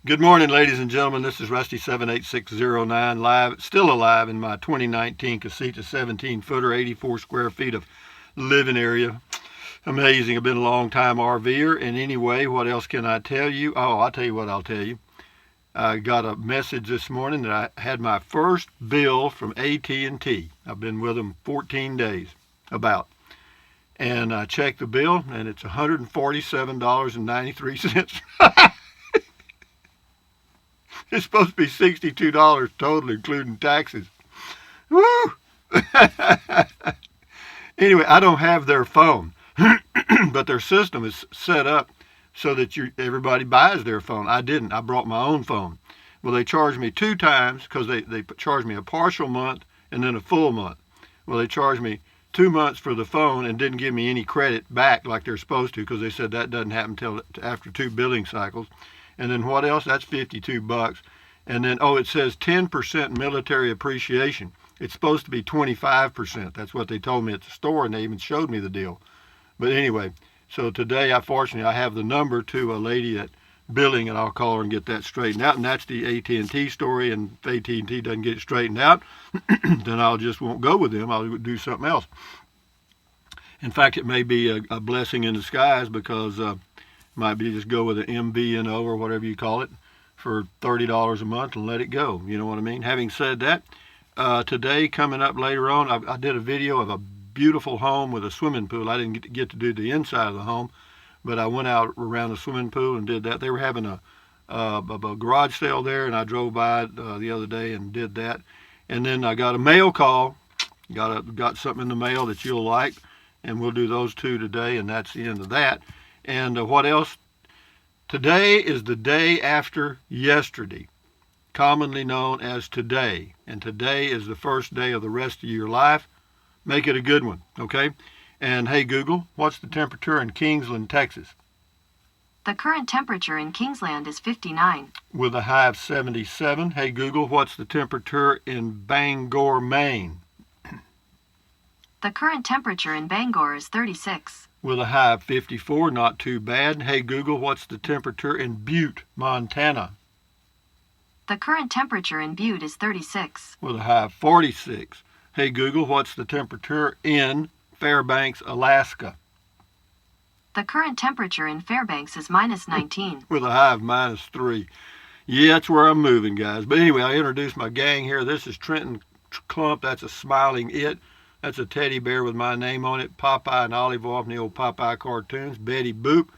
Good morning, ladies and gentlemen. This is Rusty 78609 live, still alive in my 2019 Casita 17-footer, 84 square feet of living area. Amazing. I've been a long time RVer. And anyway, what else can I tell you? Oh, I'll tell you what I'll tell you. I got a message this morning that I had my first bill from AT&T. I've been with them 14 days, about. And I checked the bill, and it's $147.93. It's supposed to be $62 total, including taxes. Woo! Anyway, I don't have their phone, but their system is set up so that everybody buys their phone. I didn't. I brought my own phone. Well, they charged me two times because they charged me a partial month and then a full month. Well, they charged me 2 months for the phone and didn't give me any credit back like they're supposed to, because they said that doesn't happen until after 2 billing cycles. And then what else? That's $52. And then, it says 10% military appreciation. It's supposed to be 25%. That's what they told me at the store, and they even showed me the deal. But anyway, so today, I have the number to a lady at billing, and I'll call her and get that straightened out. And that's the AT&T story. And if AT&T doesn't get it straightened out, then I'll just won't go with them. I'll do something else. In fact, it may be a blessing in disguise, because might be just go with an MVNO or whatever you call it for $30 a month and let it go. You know what I mean? Having said that, today, coming up later on, I did a video of a beautiful home with a swimming pool. I didn't get to do the inside of the home, but I went out around the swimming pool and did that. They were having a garage sale there, and I drove by it the other day and did that. And then I got a mail call. Got something in the mail that you'll like, and we'll do those two today, and that's the end of that. And what else? Today is the day after yesterday, commonly known as today. And today is the first day of the rest of your life. Make it a good one, okay? And hey, Google, what's the temperature in Kingsland, Texas? The current temperature in Kingsland is 59. With a high of 77. Hey, Google, what's the temperature in Bangor, Maine? The current temperature in Bangor is 36. With a high of 54, not too bad. Hey, Google, what's the temperature in Butte, Montana? The current temperature in Butte is 36. With a high of 46. Hey, Google, what's the temperature in Fairbanks, Alaska? The current temperature in Fairbanks is minus 19. With a high of minus 3. Yeah, that's where I'm moving, guys. But anyway, I introduced my gang here. This is Trenton Clump. That's a smiling it. That's a teddy bear with my name on it. Popeye and Olive Oyl from the old Popeye cartoons. Betty Boop.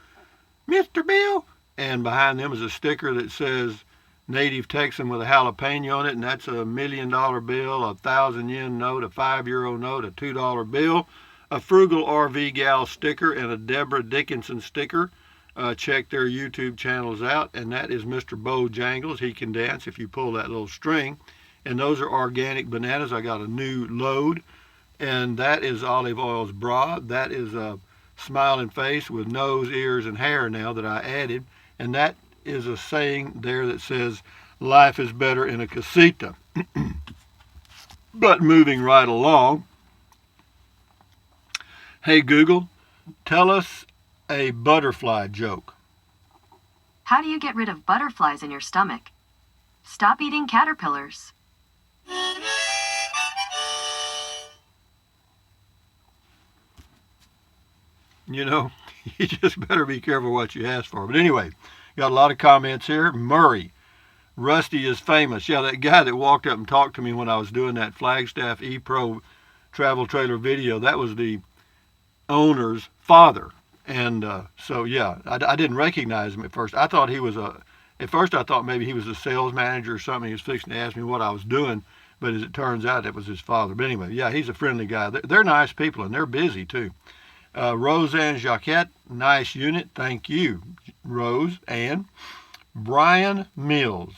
Mr. Bill. And behind them is a sticker that says Native Texan with a jalapeno on it. And that's $1 million bill, a 1,000 yen note, a €5 note, a $2 bill, a Frugal RV Gal sticker, and a Deborah Dickinson sticker. Check their YouTube channels out. And that is Mr. Bojangles. He can dance if you pull that little string. And those are organic bananas. I got a new load. And that is Olive Oyl's bra. That is a smiling face with nose, ears, and hair now that I added. And that is a saying there that says, life is better in a casita. But moving right along. Hey, Google, tell us a butterfly joke. How do you get rid of butterflies in your stomach? Stop eating caterpillars. You know, you just better be careful what you ask for. But anyway, got a lot of comments here. Murray, Rusty is famous. Yeah, that guy that walked up and talked to me when I was doing that Flagstaff ePro travel trailer video, that was the owner's father. And so, yeah, I didn't recognize him at first. At first I thought maybe he was a sales manager or something. He was fixing to ask me what I was doing. But as it turns out, it was his father. But anyway, yeah, he's a friendly guy. They're nice people, and they're busy, too. Roseanne Jacquette, nice unit. Thank you, Rose. And Brian Mills,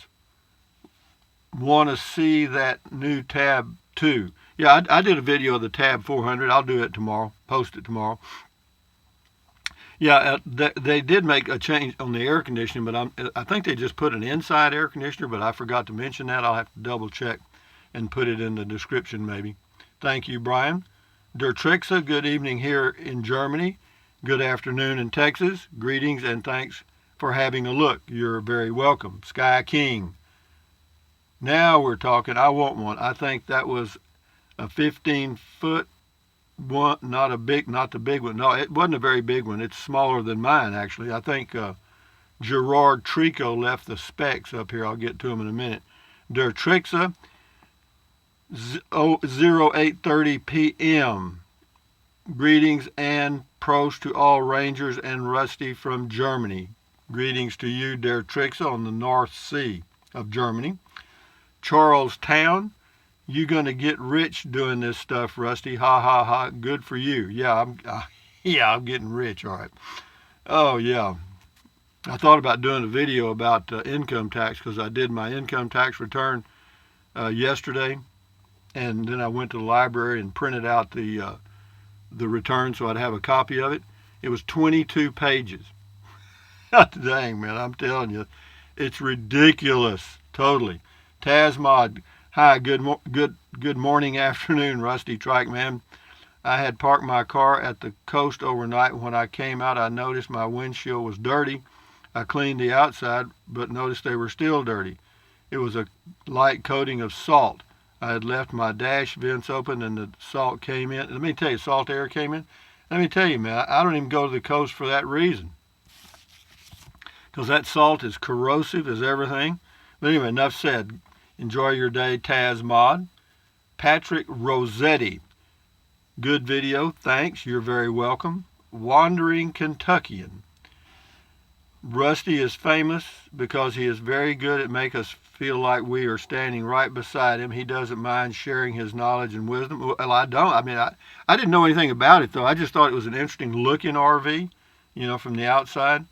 want to see that new Tab 2. Yeah, I did a video of the Tab 400. I'll do it tomorrow, post it tomorrow. Yeah, they did make a change on the air conditioning, but I think they just put an inside air conditioner, but I forgot to mention that. I'll have to double check and put it in the description maybe. Thank you, Brian. Der Trixa, good evening here in Germany. Good afternoon in Texas. Greetings and thanks for having a look. You're very welcome. Sky King. Now we're talking. I want one. I think that was a 15-foot one, not the big one. No, it wasn't a very big one. It's smaller than mine, actually. I think Gerard Trico left the specs up here. I'll get to them in a minute. Der Trixa, 0830 p.m. Greetings and pros to all Rangers and Rusty from Germany. Greetings to you, Der Trixa, on the North Sea of Germany. Charlestown, you gonna get rich doing this stuff, Rusty. Ha ha ha. Good for you. Yeah, I'm getting rich. All right. Oh yeah. I thought about doing a video about income tax because I did my income tax return yesterday, and then I went to the library and printed out the return so I'd have a copy of it. It was 22 pages. Dang, man, I'm telling you, it's ridiculous. Totally. Tazmod, hi, good morning, afternoon, Rusty Trike Man. I had parked my car at the coast overnight. When I came out, I noticed my windshield was dirty. I cleaned the outside, but noticed they were still dirty. It was a light coating of salt. I had left my dash vents open and the salt came in. Let me tell you, salt air came in. Let me tell you, man, I don't even go to the coast for that reason. Because that salt is corrosive as everything. But anyway, enough said. Enjoy your day, Taz Mod. Patrick Rossetti. Good video. Thanks. You're very welcome. Wandering Kentuckian. Rusty is famous because he is very good at making us feel like we are standing right beside him. He doesn't mind sharing his knowledge and wisdom. Well, I don't. I mean, I didn't know anything about it, though. I just thought it was an interesting looking RV, from the outside.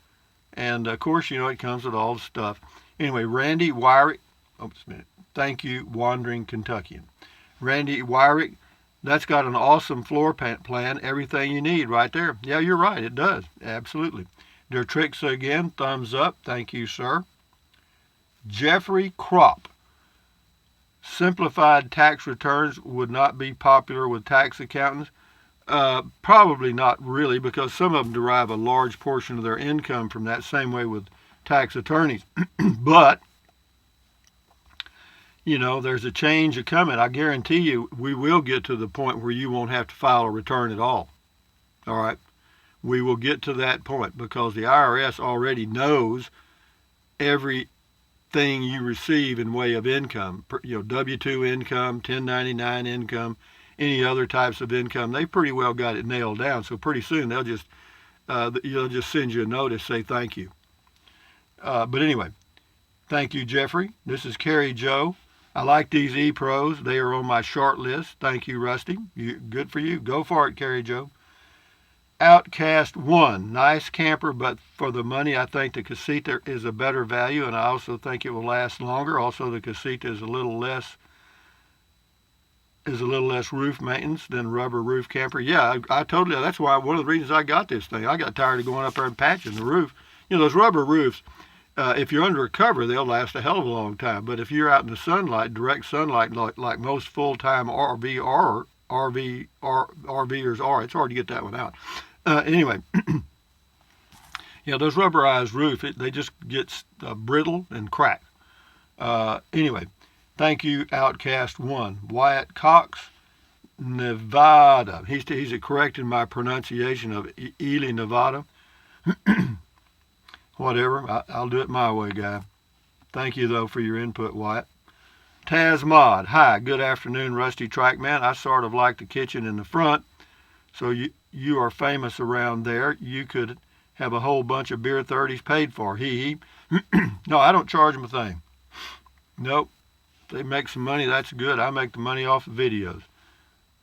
And, of course, it comes with all the stuff. Anyway, Randy Wyrick. Oh, just a minute. Thank you, Wandering Kentuckian. Randy Wyrick, that's got an awesome floor plan. Everything you need right there. Yeah, you're right. It does. Absolutely. Der Tricks again. Thumbs up. Thank you, sir. Jeffrey Kropp. Simplified tax returns would not be popular with tax accountants. Probably not really, because some of them derive a large portion of their income from that, same way with tax attorneys. But, there's a change coming. I guarantee you we will get to the point where you won't have to file a return at all. All right? We will get to that point because the IRS already knows everything you receive in way of income. W-2 income, 1099 income, any other types of income. They pretty well got it nailed down. So pretty soon they'll just send you a notice, say thank you. But anyway, thank you, Jeffrey. This is Carrie Joe. I like these E-Pros. They are on my short list. Thank you, Rusty. Good for you. Go for it, Carrie Joe. Outcast 1, nice camper, but for the money, I think the Casita is a better value, and I also think it will last longer. Also, the Casita is a little less roof maintenance than rubber roof camper. Yeah, I totally. That's why one of the reasons I got this thing. I got tired of going up there and patching the roof. Those rubber roofs. If you're under a cover, they'll last a hell of a long time. But if you're out in the sunlight, direct sunlight, like most full-time RVers are, it's hard to get that one out. Anyway, those rubberized roofs, they just get brittle and cracked. Anyway, thank you, Outcast 1. Wyatt Cox, Nevada. He's correcting my pronunciation of Ely, Nevada. Whatever, I'll do it my way, guy. Thank you, though, for your input, Wyatt. Taz Mod, hi, good afternoon, Rusty Trike Man. I sort of like the kitchen in the front, so you are famous around there. You could have a whole bunch of beer 30s paid for. Hee hee. No, I don't charge them a thing. Nope. If they make some money, that's good. I make the money off of videos.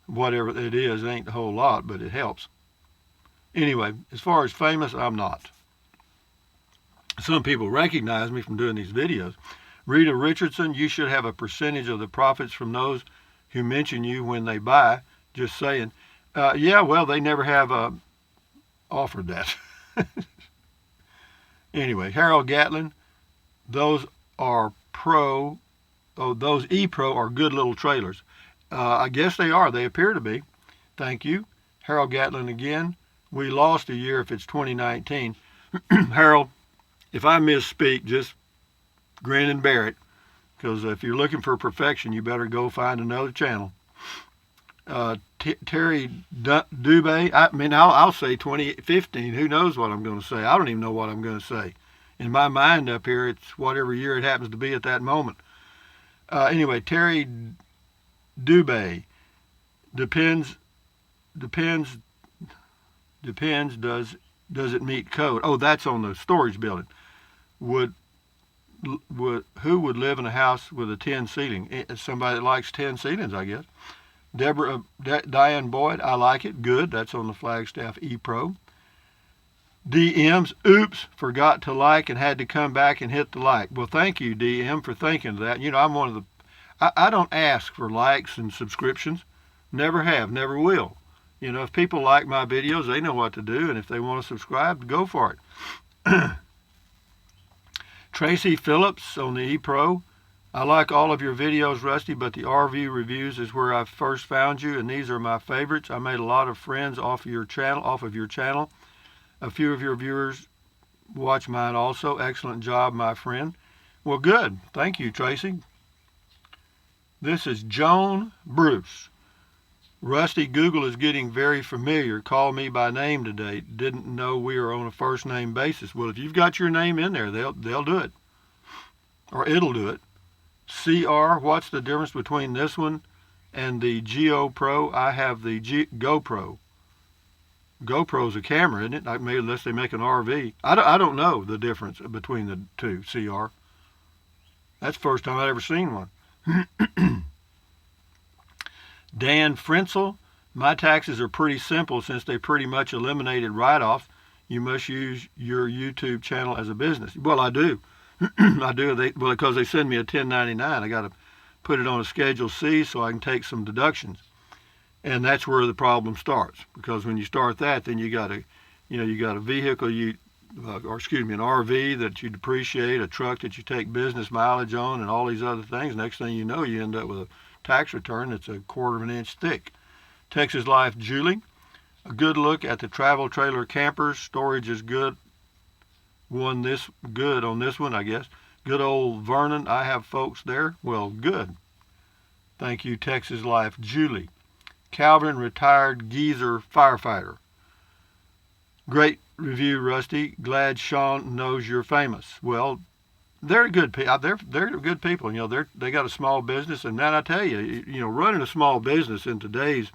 Whatever it is, it ain't a whole lot, but it helps. Anyway, as far as famous, I'm not. Some people recognize me from doing these videos. Rita Richardson, you should have a percentage of the profits from those who mention you when they buy. Just saying. Yeah, well, they never have offered that. Anyway, Harold Gatlin, those E-Pro are good little trailers. I guess they are. They appear to be. Thank you. Harold Gatlin again. We lost a year if it's 2019. Harold, If I misspeak, just grin and bear it, because if you're looking for perfection, you better go find another channel. Terry Dubé, I mean, I'll say 2015. Who knows what I'm going to say? I don't even know what I'm going to say. In my mind up here, it's whatever year it happens to be at that moment. Anyway, Terry Dubé, depends. Does it meet code? Oh, that's on the storage building. Who would live in a house with a 10 ceiling? Somebody that likes 10 ceilings, I guess. Diane Boyd, I like it. Good. That's on the Flagstaff ePro. DM's, oops, forgot to like and had to come back and hit the like. Well, thank you, DM, for thinking of that. You know, I'm one of the, I don't ask for likes and subscriptions. Never have, never will. You know, if people like my videos, they know what to do, and if they want to subscribe, go for it. Tracy Phillips on the ePro. I like all of your videos, Rusty, but the RV reviews is where I first found you, and these are my favorites. I made a lot of friends off of your channel. A few of your viewers watch mine also. Excellent job, my friend. Well, good. Thank you, Tracy. This is Joan Bruce. Rusty, Google is getting very familiar. Call me by name today. Didn't know we were on a first name basis. Well, if you've got your name in there, they'll do it. Or it'll do it. CR, what's the difference between this one and the GoPro? I have the GoPro. GoPro's a camera, isn't it? Like maybe unless they make an RV. I don't know the difference between the two, CR. That's the first time I've ever seen one. Dan Frenzel, my taxes are pretty simple since they pretty much eliminated write-offs. You must use your YouTube channel as a business. Well, I do. I do. Because they send me a 1099. I got to put it on a Schedule C so I can take some deductions. And that's where the problem starts, because when you start that, then you got a vehicle an RV that you depreciate, a truck that you take business mileage on, and all these other things. Next thing you know, you end up with a tax return that's a quarter of an inch thick. Texas Life Julie, a good look at the travel trailer campers. Storage is good. Good on this one, I guess. Good old Vernon, I have folks there. Well, good. Thank you, Texas Life Julie. Calvin, retired geezer firefighter. Great review, Rusty. Glad Sean knows you're famous. Well, they're good people. They're good people. You know, they got a small business, and man, I tell you, running a small business in today's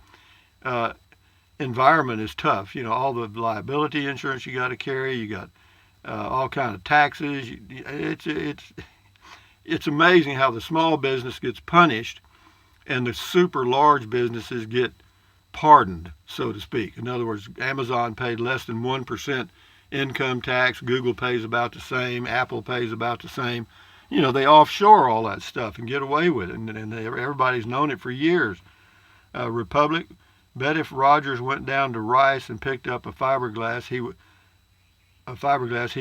environment is tough. You know, all the liability insurance you got to carry. You got all kind of taxes. It's amazing how the small business gets punished and the super large businesses get pardoned, so to speak. In other words, Amazon paid less than 1% income tax. Google pays about the same. Apple pays about the same. You know, they offshore all that stuff and get away with it, and everybody's known it for years. Republic, bet if Rogers went down to Rice and picked up a fiberglass, he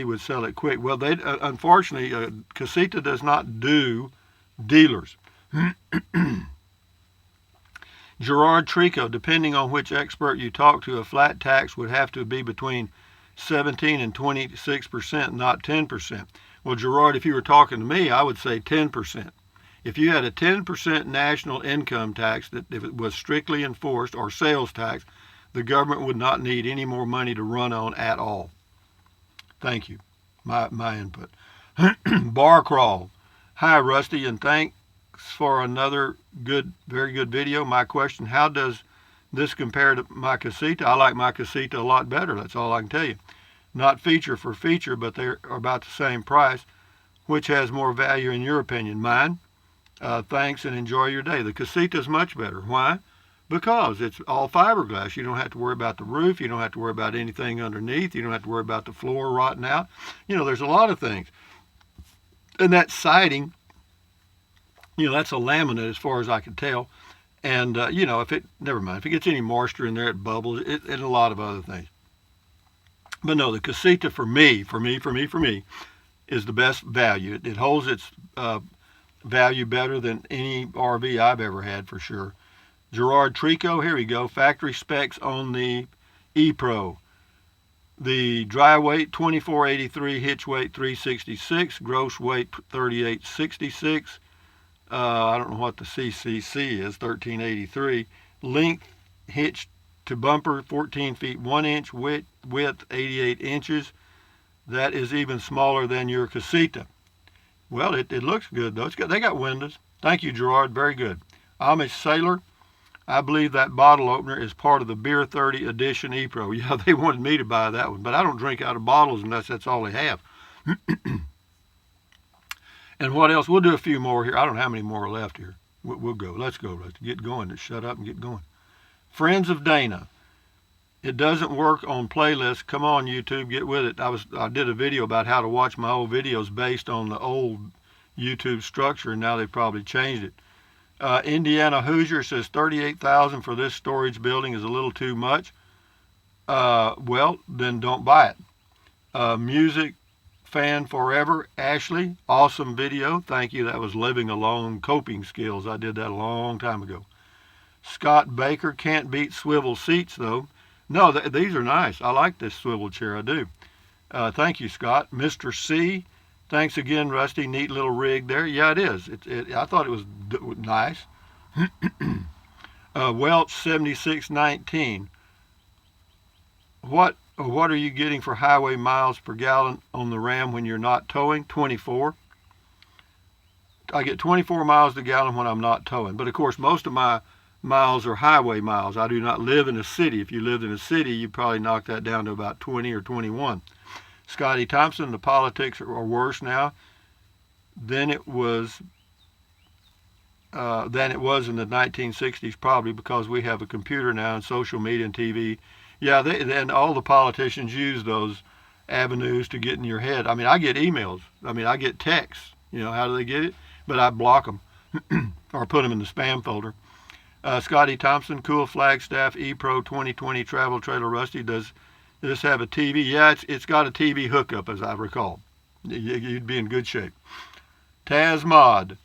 would sell it quick. Well, they unfortunately, Casita does not do dealers. Gerard Trico, depending on which expert you talk to, a flat tax would have to be between 17 and 26%, not 10%. Well, Gerard, if you were talking to me, I would say 10%. If you had a 10% national income tax that if it was strictly enforced, or sales tax, the government would not need any more money to run on at all. Thank you. My input. Bar Crawl. Hi, Rusty, and thanks for another very good video. My question, how does this compare to my Casita? I like my Casita a lot better. That's all I can tell you. Not feature for feature, but they're about the same price. Which has more value in your opinion? Mine. Thanks and enjoy your day. The Casita is much better. Why? Because it's all fiberglass. You don't have to worry about the roof. You don't have to worry about anything underneath. You don't have to worry about the floor rotting out. You know, there's a lot of things. And that siding, that's a laminate as far as I can tell. And, never mind, if it gets any moisture in there, it bubbles, and a lot of other things. But no, the Casita for me, is the best value. It holds its value better than any RV I've ever had, for sure. Gerard Trico, here we go. Factory specs on the ePro. The dry weight 2483, hitch weight 366, gross weight 3866. I don't know what the CCC is, 1383. Length hitch to bumper 14 feet 1 inch, width 88 inches. That is even smaller than your Casita. Well, it looks good though. They got windows. Thank you, Gerard. Very good. Amish Sailor. I believe that bottle opener is part of the Beer 30 Edition E-Pro. Yeah, they wanted me to buy that one, but I don't drink out of bottles unless that's all they have. And what else? We'll do a few more here. I don't know how many more are left here. We'll go. Let's go. Let's get going. Let's shut up and get going. Friends of Dana. It doesn't work on playlists. Come on, YouTube, get with it. I did a video about how to watch my old videos based on the old YouTube structure, and now they've probably changed it. Indiana Hoosier says $38,000 for this storage building is a little too much. Well, then don't buy it. Music fan forever, Ashley, awesome video. Thank you. That was living alone coping skills. I did that a long time ago. Scott Baker, can't beat swivel seats though. No, these are nice. I like this swivel chair. I do. Thank you, Scott. Mr. C, thanks again, Rusty. Neat little rig there. Yeah, it is. I thought it was nice. Welch 7619. What are you getting for highway miles per gallon on the Ram when you're not towing? 24. I get 24 miles per gallon when I'm not towing. But of course, most of my miles are highway miles. I do not live in a city. If you lived in a city, you'd probably knock that down to about 20 or 21. Scotty Thompson, the politics are worse now than it was in the 1960s, probably because we have a computer now and social media and TV. Yeah, and all the politicians use those avenues to get in your head. I mean, I get emails. I mean, I get texts. You know, how do they get it? But I block them or put them in the spam folder. Scotty Thompson, cool Flagstaff E-Pro 2020 travel trailer. Rusty, does this have a TV? Yeah, it's got a TV hookup, as I recall. You'd be in good shape. Taz Mod.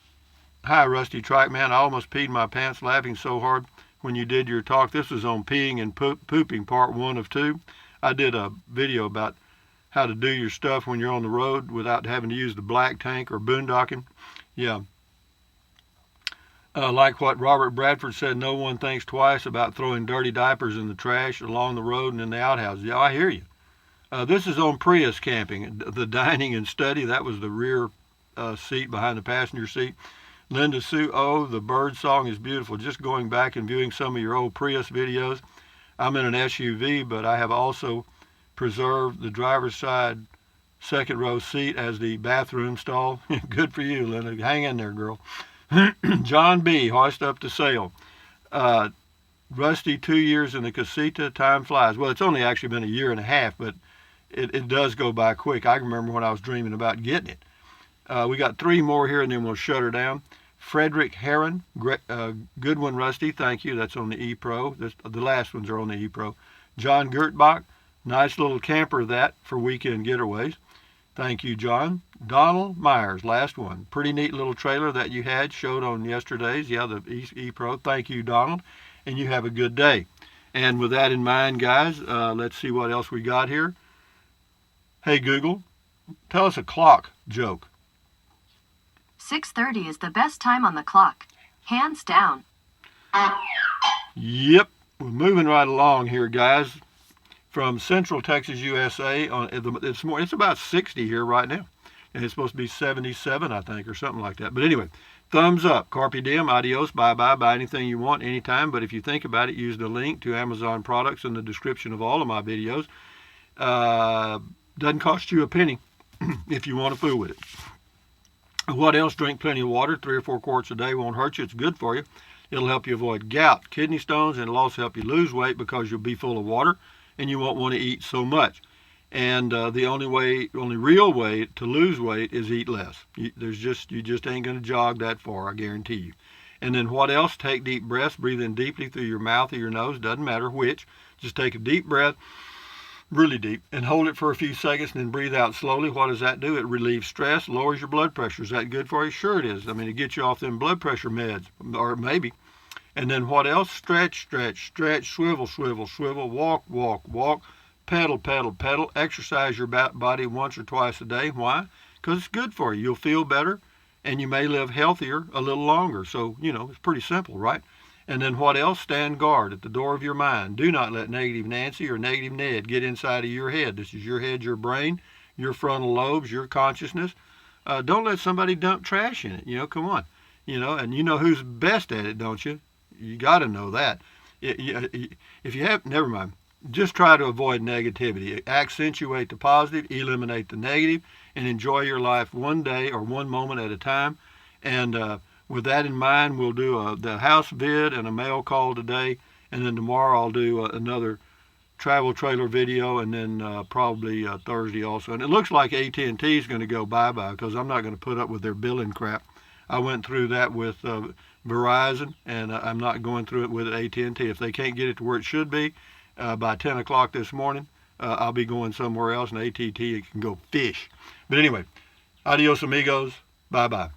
Hi, Rusty Trackman. I almost peed my pants laughing so hard when you did your talk. This was on peeing and pooping, part 1 of 2. I did a video about how to do your stuff when you're on the road without having to use the black tank or boondocking. Yeah. Like what Robert Bradford said, no one thinks twice about throwing dirty diapers in the trash along the road and in the outhouses. Yeah, I hear you. This is on Prius camping. The dining and study, that was the rear seat behind the passenger seat. Linda Sue, the bird song is beautiful. Just going back and viewing some of your old Prius videos. I'm in an SUV, but I have also preserved the driver's side second row seat as the bathroom stall. Good for you, Linda. Hang in there, girl. John B., hoist up to sail. Rusty, 2 years in the Casita, time flies. Well, it's only actually been a year and a half, but it does go by quick. I remember when I was dreaming about getting it. We got 3 more here, and then we'll shut her down. Frederick Heron, good one, Rusty. Thank you. That's on the E-Pro. The last ones are on the E-Pro. John Gertbach, nice little camper that for weekend getaways. Thank you, John. Donald Myers, last one. Pretty neat little trailer that you had, showed on yesterday's. Yeah, the E-Pro. Thank you, Donald. And you have a good day. And with that in mind, guys, let's see what else we got here. Hey, Google, tell us a clock joke. 6:30 is the best time on the clock. Hands down. Yep. We're moving right along here, guys. From Central Texas, USA. It's about 60 here right now. And it's supposed to be 77, I think, or something like that. But anyway, thumbs up. Carpe diem, adios, bye-bye. Buy anything you want anytime. But if you think about it, use the link to Amazon products in the description of all of my videos. Doesn't cost you a penny if you want to fool with it. What else? Drink plenty of water. 3 or 4 quarts a day won't hurt you. It's good for you. It'll help you avoid gout, kidney stones, and it'll also help you lose weight because you'll be full of water and you won't want to eat so much. And the only real way to lose weight is eat less. You just ain't going to jog that far, I guarantee you. And then what else? Take deep breaths. Breathe in deeply through your mouth or your nose. Doesn't matter which. Just take a deep breath, really deep, and hold it for a few seconds and then breathe out slowly. What does that do? It relieves stress, lowers your blood pressure. Is that good for you? Sure it is. I mean, it gets you off them blood pressure meds, or maybe. And then what else? Stretch, stretch, stretch, swivel, swivel, swivel, walk, walk, walk. pedal, pedal, pedal. Exercise your body once or twice a day. Why? Because it's good for you. You'll feel better, and you may live healthier a little longer. So, it's pretty simple, right? And then what else? Stand guard at the door of your mind. Do not let negative Nancy or negative Ned get inside of your head. This is your head, your brain, your frontal lobes, your consciousness. Don't let somebody dump trash in it. Come on. And you know who's best at it, don't you? You got to know that. If you have, never mind. Just try to avoid negativity. Accentuate the positive, eliminate the negative, and enjoy your life one day or one moment at a time. And with that in mind, we'll do the house vid and a mail call today. And then tomorrow I'll do another travel trailer video, and then probably Thursday also. And it looks like AT&T is going to go bye-bye because I'm not going to put up with their billing crap. I went through that with Verizon, and I'm not going through it with AT&T. If they can't get it to where it should be by 10 o'clock this morning, I'll be going somewhere else, and AT&T can go fish. But anyway, adios amigos. Bye-bye.